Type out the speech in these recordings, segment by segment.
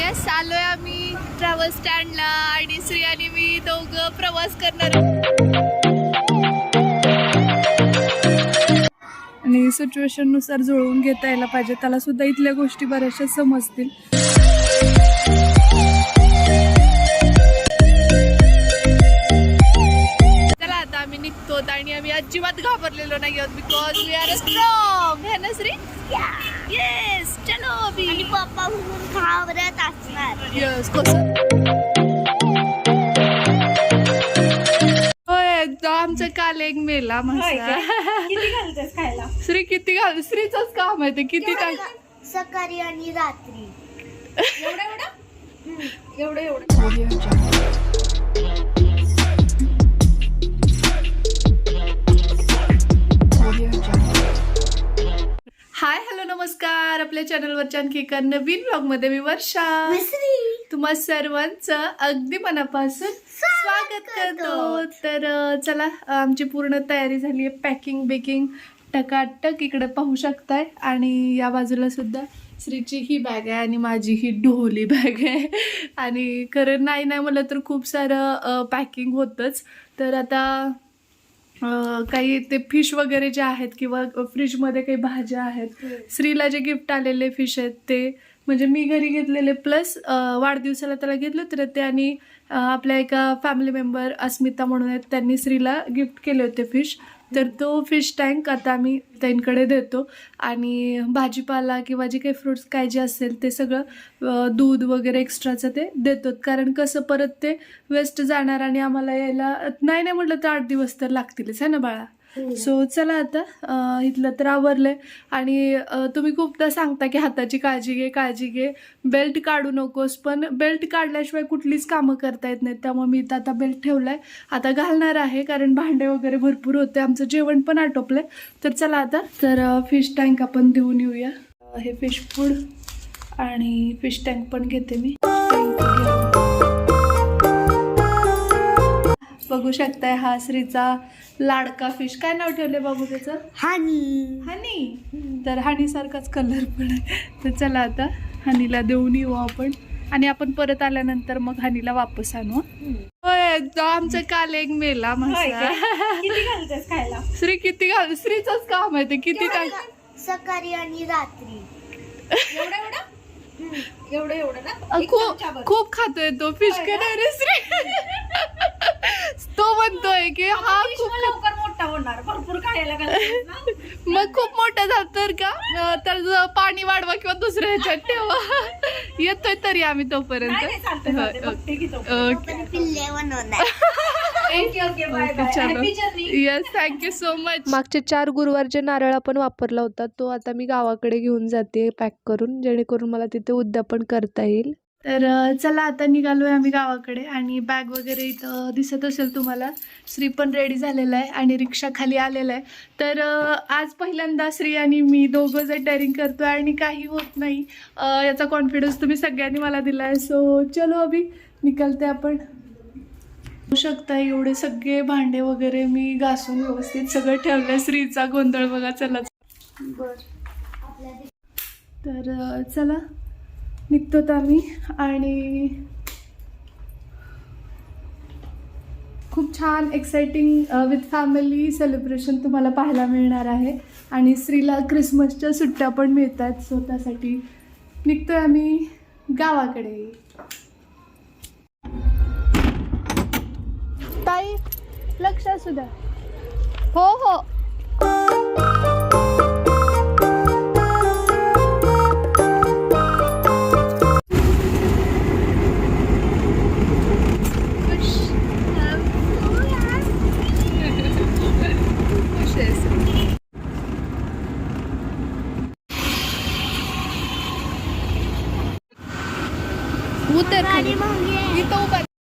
Yes आलोय आम्ही travel स्टँडला आणि श्री आणि मी दोघं प्रवास करणार आणि सिच्युएशन नुसार जुळवून घेता यायला पाहिजे. त्याला सुद्धा इथल्या गोष्टी बऱ्याचशा समजतील. चला आता आम्ही निघतो आणि आम्ही अजिबात घाबरलेलो नाही आहोत बिकॉज वी आर स्ट्रॉंग है ना श्री. येस चलो अभी. आणि पप्पा म्हणून घाबरत असणार. येस कसं आमचं काल एक मेला मासा. किती घालतेस खायला? श्री किती घाल श्रीचंच काम आहे ते किती टाक सकाळी आणि रात्री. एवढं हाय हॅलो नमस्कार. आपल्या चॅनलवरच्या आणखी एका नवीन ब्लॉग मध्ये मी वर्षा तुम्हा सर्वांचं अगदी मनापासून स्वागत करतो. तर चला आमची पूर्ण तयारी झाली आहे. पॅकिंग बेकिंग टकाटक इकडे पाहू शकताय. आणि या बाजूला सुद्धा श्रीची ही बॅग आहे आणि माझी ही ढोली बॅग आहे. आणि खरं नाही म्हणलं तर खूप सारं पॅकिंग होतंच. तर आता काही ते फिश वगैरे जे आहेत किंवा फ्रीजमध्ये काही भाज्या आहेत. श्रीला जे गिफ्ट आलेले फिश आहेत ते म्हणजे मी घरी घेतलेले प्लस वाढदिवसाला त्याला घेतलं तर ते. आणि आपल्या एका फॅमिली मेंबर अस्मिता म्हणून आहेत त्यांनी श्रीला गिफ्ट केले होते फिश. तर तो फिश टँक आता आम्ही त्यांकडे देतो. आणि भाजीपाला किंवा जे काही फ्रुट्स काय जे असेल ते सगळं दूध वगैरे एक्स्ट्राचं ते देतो. कारण कसं परत ते वेस्ट जाणार आणि आम्हाला यायला नाही म्हटलं तर 8 दिवस तर लागतीलच आहे ना बाळा. सो चला आता इथलं तर आवरलंय. आणि तुम्ही खूपदा सांगता की हाताची काळजी घे बेल्ट काढू नकोस. पण बेल्ट काढल्याशिवाय कुठलीच कामं करता येत नाहीत. त्यामुळे मी इथं आता बेल्ट ठेवलाय. आता घालणार आहे कारण भांडे वगैरे भरपूर होते. आमचं जेवण पण आटोपलंय. तर चला आता तर फिश टँक आपण देऊन येऊया. हे फिश फूड आणि फिश टँक पण घेते मी. बघू शकताय हा श्रीचा लाडका फिश. काय नाव ठेवले बाबू त्याचं? हनी. तर हनी सारखाच कलर पण आहे. तर चला आता हनीला देऊन येऊ आपण. आणि आपण परत आल्यानंतर मग हनीला वापस आणू. आमचं काल एक मेला मासा. किती घालतेस खायला? श्री किती श्रीचंच काम आहे ते किती टाक सकाळी आणि रात्री. एवढं ना. खूप खातोय तो फिश. काय रे श्री तो म्हणतोय की हा खूप लवकर मोठा होणार. भरपूर खायला मग खूप मोठा झाला तर का तर पाणी वाढवा किंवा दुसऱ्या ह्याच्यात ठेवा. येतोय तरी आम्ही तोपर्यंत. Yes thank you so much. मागचे 4 गुरुवार जे नारळ आपण वापरला होता तो आता मी गावाकडे घेऊन जाते पॅक करून जेणेकरून मला तिथे उद्यापन करता येईल. तर चला आता निघालोय आम्ही गावाकडे. आणि बॅग वगैरे इथं दिसत असेल तुम्हाला. श्री पण रेडी झालेला आहे आणि रिक्षा खाली आलेला आहे. तर आज पहिल्यांदा श्री आणि मी दोघं जर डेअरिंग करतोय आणि काही होत नाही याचा कॉन्फिडन्स तुम्ही सगळ्यांनी मला दिला आहे. सो चलो अभि निकलते आपण. होऊ शकता एवढे सगळे भांडे वगैरे मी घासून व्यवस्थित सगळं ठेवलं. श्रीचा गोंधळ बघा. चला तर चला निघतोत आम्ही. आणि खूप छान एक्साइटिंग विथ फॅमिली सेलिब्रेशन तुम्हाला पाहायला मिळणार आहे. आणि श्रीला क्रिसमसच्या सुट्ट्या पण मिळत आहेत. स्वतःसाठी निघतोय आम्ही गावाकडे. ताई लक्ष असू द्या. हो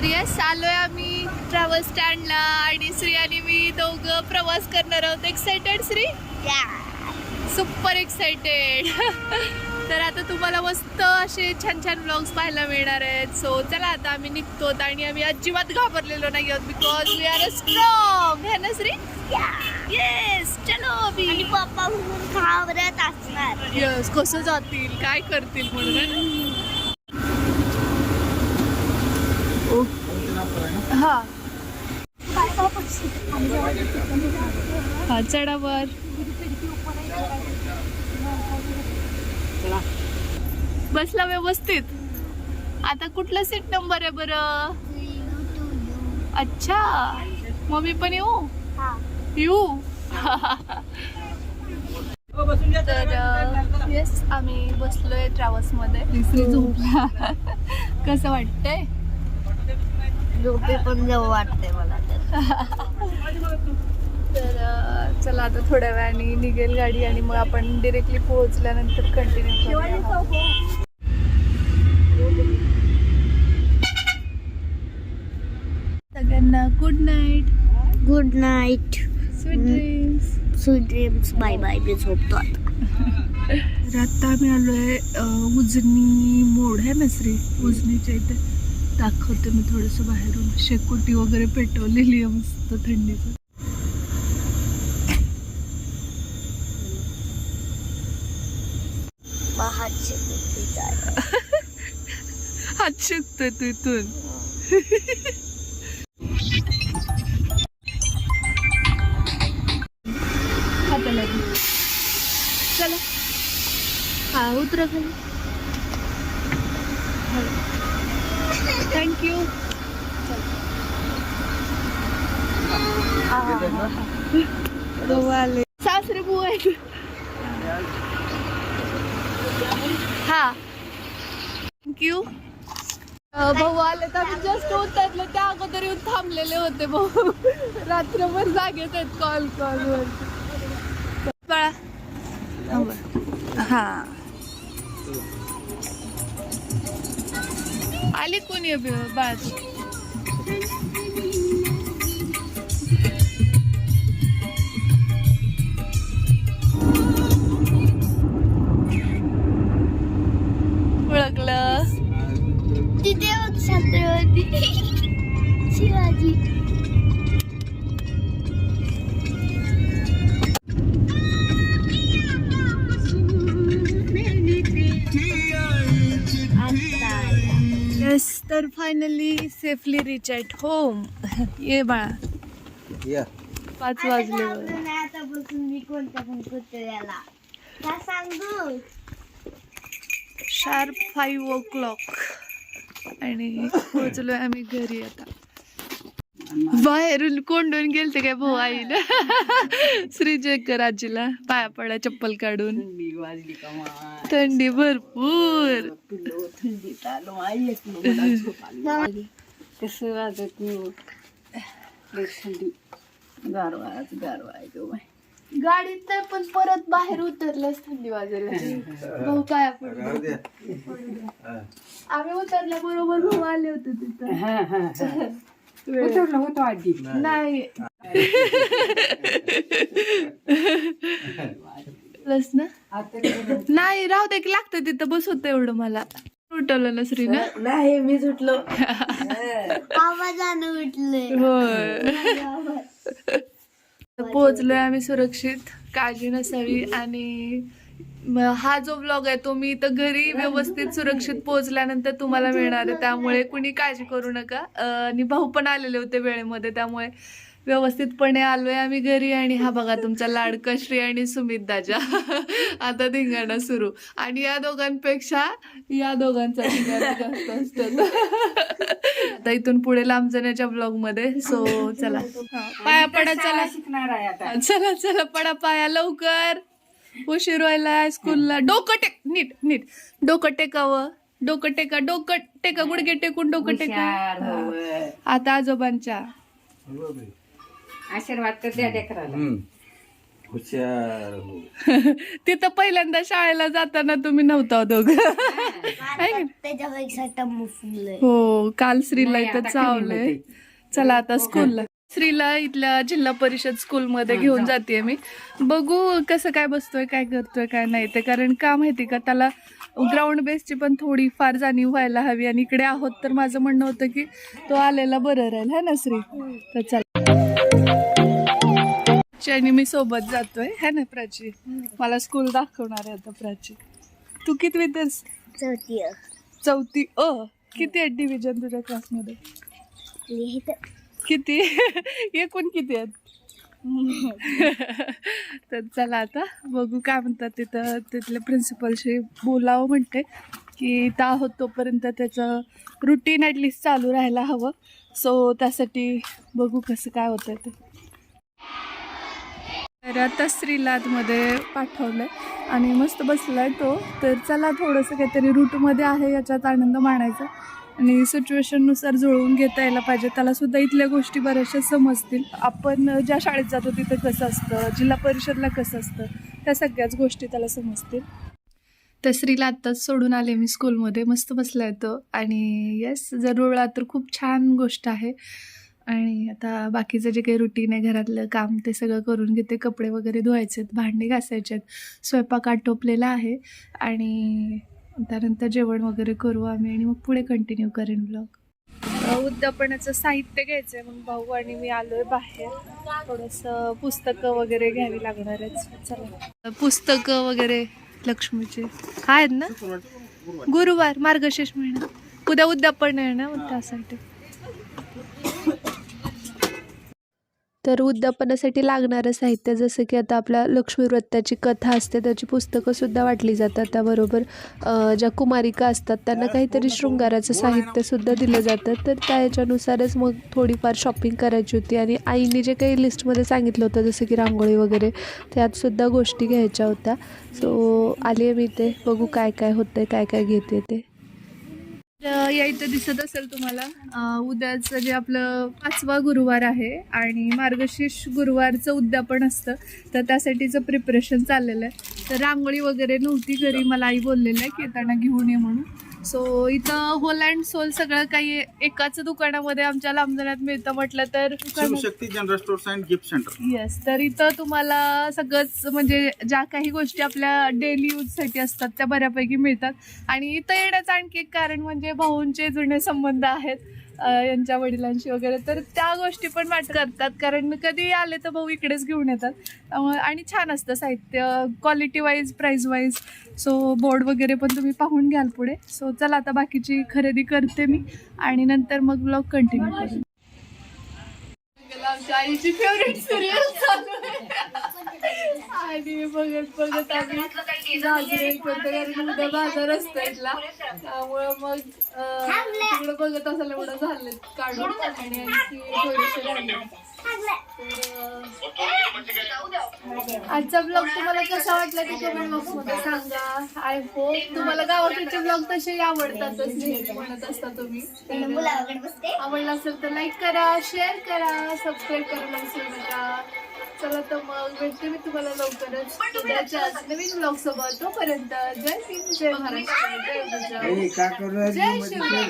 येस आलोय आम्ही ट्रॅव्हल स्टँडला आणि श्री आणि मी दोघं प्रवास करणार आहोत. एक्साइटेड श्री? Super excited. तर आता तुम्हाला मस्त असे छान छान व्लॉग्स पाहायला मिळणार आहेत. सो चला आता आम्ही निघतो. आणि आम्ही अजिबात घाबरलेलो नाही आहोत बिकॉज वी आर स्ट्रॉंग है ना श्री. येस चलो अभी. आणि पप्पा म्हणून घाबरत असणार. येस कसं जातील काय करतील म्हणून. हा हा चढावर बसला व्यवस्थित. आता कुठला सीट नंबर आहे बरं? अच्छा मम्मी पण येऊ तर येस आम्ही बसलोय ट्रॅव्हल्स मध्ये. तिसरी झोपला. कसं वाटतंय? झोपे पण जाऊ वाटते मला तर चला आता थोड्या वेळाने निघेल गाडी आणि मग आपण डिरेक्टली पोहोचल्यानंतर कंटिन्यू करूया. सगळ्यांना good night. Good night. Sweet dreams. Bye bye. मी झोपतो आता. तर आता आम्ही आलोय उजनी मोड आहे ना श्री, उजनीच्या इथे. दाखवते मी थोडंसं बाहेरून. शेकोटी वगैरे पेटवलेली आहे मस्त थंडीचं. हात शिकतोय तू इथून. हाताला चला. हा उतरा खाली. थँक्यू. सासरे बुवा आहेत. हा थँक्यू. भाऊ आले तर आम्ही जस्ट उतरलो त्या अगोदर येऊन थांबलेले होते भाऊ. रात्रभर जागेत आहेत कॉलवर. बाळा हा आली कोणी बाळा? ओळखलं तिथे छत्रपती शिवाजी. येस तर finally safely rich at home. ये बाळा 5 वाजले. आता बसून मी कोणत्या पण कुत्र्याला का सांगू. शार्प 5 o'clock आणि पोहोचलोय आम्ही घरी. आता बाहेरून कोंडून गेलते काय भाऊ आईला. श्रीजेकर आजीला पाया पडा चप्पल काढून. थंडी भरपूर. कसं वाजत गाडीत तर पण परत बाहेर उतरलंच थंडी वाजायला. भाऊ पाया पडले. आम्ही उतरल्याबरोबर भाऊ आले होते तिथं. उतरलं होतं आधी नाही ना नाही राहू दे की लागतं तिथं बस होतं एवढं. मला उठवलं ना श्री ना. नाही मी सुटलो. आवाजानं उठले. होय पोहोचलोय आम्ही सुरक्षित. काळजी नसावी. आणि हा जो ब्लॉग आहे तो मी इथं घरी व्यवस्थित सुरक्षित पोहोचल्यानंतर तुम्हाला मिळणार आहे. त्यामुळे कुणी काळजी करू नका. आणि भाऊ पण आलेले होते वेळेमध्ये त्यामुळे व्यवस्थितपणे आलोय आम्ही घरी. आणि हा बघा तुमचा लाडका श्री आणि सुमित दाजा. आता धिंगाणा सुरू. आणि या दोघांपेक्षा या दोघांचा धिंगाणा जास्त असतो. आता इथून पुढे लांब जाण्याच्या ब्लॉग मध्ये. सो चला पाया पडा. चला शिकणार आहे आता. चला चला पडा पाया लवकर. उशीर व्हायला स्कूलला. डोकं टेक. नीट नीट डोकं टेकावं. डोकं टेका. डोकं टेका. गुडघे टेकून डोकं टेका. आता आजोबांच्या आशीर्वाद तर द्या लेकराला. तिथं पहिल्यांदा शाळेला जाताना तुम्ही नव्हता दोघं. त्याच्यापेक्षा टम्मू फुललंय. हो काल श्रीला इथं चावलंय. चला आता स्कूलला. श्रीला इथल्या जिल्हा परिषद स्कूलमध्ये घेऊन जाते मी. बघू कसं काय बसतोय काय करतोय काय नाही ते. कारण का माहिती का त्याला ग्राउंड बेसची पण थोडी फार जाणीव व्हायला हवी. आणि इकडे आहोत तर माझं म्हणणं होतं की तो आलेला बरं राहील है ना श्री. तर चला आणि मी सोबत जातोय है ना प्राची. मला स्कूल दाखवणार आहे आता प्राची. तू कितवीत आहेस? चौथी. चौथी. किती आहे डिव्हिजन तुझ्या क्लासमध्ये? आपली किती एकूण किती आहेत? तर चला आता बघू काय म्हणतात. तिथं तिथल्या प्रिन्सिपलशी बोलावं म्हणते की इथं आहोत तोपर्यंत त्याचं रुटीन ॲटलिस्ट चालू राहायला हवं. सो त्यासाठी बघू कसं काय होतं ते. तर आता श्रीला आतमध्ये पाठवलं आहे आणि मस्त बसला आहे तो. तर चला थोडंसं काहीतरी रूटमध्ये आहे याच्यात आनंद मानायचा आणि सिच्युएशननुसार जुळवून घेता यायला पाहिजे. त्यालासुद्धा इथल्या गोष्टी बऱ्याचशा समजतील. आपण ज्या शाळेत जातो तिथं कसं असतं, जिल्हा परिषदला कसं असतं, त्या सगळ्याच गोष्टी त्याला समजतील. तर श्रीला आत्ताच सोडून आले मी स्कूलमध्ये. मस्त बसला आहे तो आणि येस जर रुळला तर खूप छान गोष्ट आहे. आणि आता बाकीचं जे काही रुटीन आहे घरातलं काम ते सगळं करून घेते. कपडे वगैरे धुवायचे आहेत, भांडे घासायचे आहेत, स्वयंपाक आटोपलेला आहे आणि त्यानंतर जेवण वगैरे करू आम्ही आणि मग पुढे कंटिन्यू करेन ब्लॉग. उद्यापनाचं साहित्य घ्यायचं आहे. मग भाऊ आणि मी आलो आहे बाहेर. थोडंसं पुस्तकं वगैरे घ्यावी लागणार आहेत. चला पुस्तकं वगैरे लक्ष्मीचे काय आहेत ना. गुरुवार मार्गशीर्ष महिना उद्या उद्यापन आहे ना त्यासाठी. तर उद्यापनासाठी लागणारं साहित्य जसं की आता आपल्या लक्ष्मी व्रताची कथा असते त्याची पुस्तकंसुद्धा वाटली जातात. त्याबरोबर ज्या कुमारिका असतात त्यांना काहीतरी शृंगाराचं साहित्यसुद्धा दिलं जातं. तर त्या याच्यानुसारच मग थोडीफार शॉपिंग करायची होती आणि आईने जे काही लिस्टमध्ये सांगितलं होतं जसं की रांगोळी वगैरे त्यातसुद्धा गोष्टी घ्यायच्या होत्या. सो आली आहे मी इथे. बघू काय काय होतं आहे, काय काय घेते ते. या इथं दिसत असेल तुम्हाला उद्याचं जे आपलं 5वा गुरुवार आहे आणि मार्गशीर्ष गुरुवारचं उद्यापन असतं. तर त्यासाठीचं प्रिपरेशन चाललेलं आहे. तर रांगोळी वगैरे नव्हती घरी. मला आई बोललेलं आहे की येताना घेऊन ये म्हणून. सो इथं होल अँड सोल सगळं काही एकाच दुकानामध्ये आमच्या लांबजण्यात मिळतं म्हटलं तर Shivshakti general stores and gift centre. Yes. तर इथं तुम्हाला सगळंच म्हणजे ज्या काही गोष्टी आपल्या डेली यूजसाठी असतात त्या बऱ्यापैकी मिळतात. आणि इथं येण्याचं आणखी एक कारण म्हणजे भाऊंचे जुने संबंध आहेत यांच्या वडिलांशी वगैरे. तर त्या गोष्टी पण मॅटर करतात कारण कधी आले तर भाऊ इकडेच घेऊन येतात. आणि छान असतं साहित्य quality wise price wise. So board वगैरे पण तुम्ही पाहून घ्याल पुढे. सो चला आता बाकीची खरेदी करते मी आणि नंतर मग ब्लॉग कंटिन्यू करेन. आमच्या आईची फेवरेट सिरियल चालू आहे आणि बघत आम्ही गाजरे करतो कारण उद्या बाजार असतो इथला. त्यामुळं मग तिकडं बघत असायला एवढं झालं काढून आणि आणखी थोडेसे राहिले. आजचा ब्लॉग तुम्हाला कसा वाटला ते कमेंट बॉक्स मध्ये सांगा. आय होप तुम्हाला गावाकडचे ब्लॉग तसे आवडतातच नेहमी म्हणत असता तुम्ही. आवडला असेल तर लाईक करा, शेअर करा, सबस्क्राईब करायला विसरू नका. चला तर मग भेटते मी तुम्हाला लवकरच उद्याच्या नवीन ब्लॉग सोबत. तोपर्यंत जय हिंद, जय महाराष्ट्र, जय गुजरात, जय शिवराय.